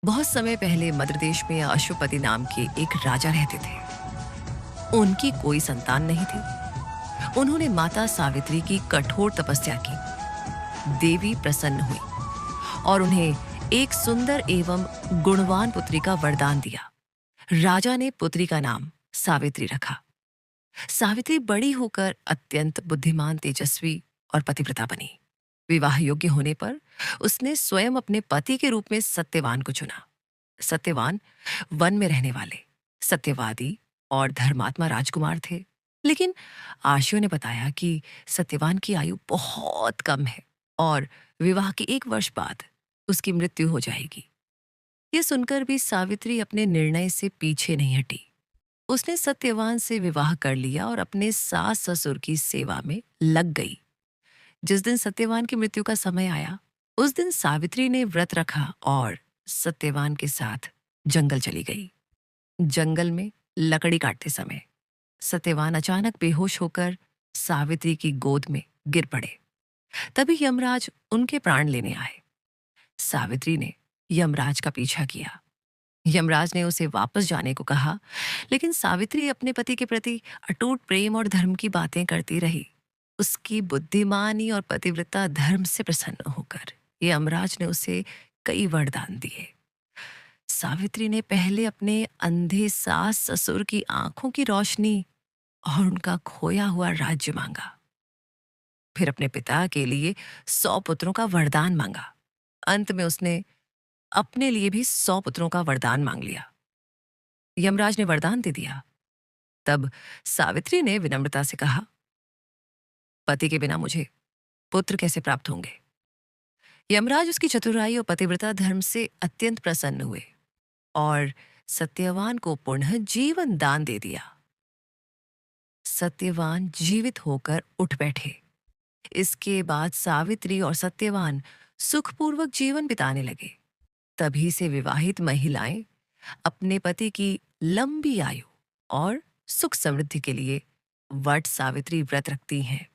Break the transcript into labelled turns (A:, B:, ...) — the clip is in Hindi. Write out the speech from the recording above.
A: बहुत समय पहले मध्य देश में अश्वपति नाम के एक राजा रहते थे। उनकी कोई संतान नहीं थी। उन्होंने माता सावित्री की कठोर तपस्या की। देवी प्रसन्न हुई और उन्हें एक सुंदर एवं गुणवान पुत्री का वरदान दिया। राजा ने पुत्री का नाम सावित्री रखा। सावित्री बड़ी होकर अत्यंत बुद्धिमान, तेजस्वी और पतिव्रता बनी। विवाह योग्य होने पर उसने स्वयं अपने पति के रूप में सत्यवान को चुना। सत्यवान वन में रहने वाले सत्यवादी और धर्मात्मा राजकुमार थे। लेकिन आर्षियों ने बताया कि सत्यवान की आयु बहुत कम है और विवाह के 1 वर्ष बाद उसकी मृत्यु हो जाएगी। ये सुनकर भी सावित्री अपने निर्णय से पीछे नहीं हटी। उसने सत्यवान से विवाह कर लिया और अपने सास ससुर की सेवा में लग गई। जिस दिन सत्यवान की मृत्यु का समय आया, उस दिन सावित्री ने व्रत रखा और सत्यवान के साथ जंगल चली गई। जंगल में लकड़ी काटते समय सत्यवान अचानक बेहोश होकर सावित्री की गोद में गिर पड़े। तभी यमराज उनके प्राण लेने आए। सावित्री ने यमराज का पीछा किया। यमराज ने उसे वापस जाने को कहा, लेकिन सावित्री अपने पति के प्रति अटूट प्रेम और धर्म की बातें करती रही। उसकी बुद्धिमानी और पतिव्रता धर्म से प्रसन्न होकर यमराज ने उसे कई वरदान दिए। सावित्री ने पहले अपने अंधे सास ससुर की आंखों की रोशनी और उनका खोया हुआ राज्य मांगा। फिर अपने पिता के लिए 100 पुत्रों का वरदान मांगा। अंत में उसने अपने लिए भी 100 पुत्रों का वरदान मांग लिया। यमराज ने वरदान दे दिया। तब सावित्री ने विनम्रता से कहा, पति के बिना मुझे पुत्र कैसे प्राप्त होंगे? यमराज उसकी चतुराई और पतिव्रता धर्म से अत्यंत प्रसन्न हुए और सत्यवान को पुनः जीवन दान दे दिया। सत्यवान जीवित होकर उठ बैठे। इसके बाद सावित्री और सत्यवान सुखपूर्वक जीवन बिताने लगे। तभी से विवाहित महिलाएं अपने पति की लंबी आयु और सुख समृद्धि के लिए वट सावित्री व्रत रखती हैं।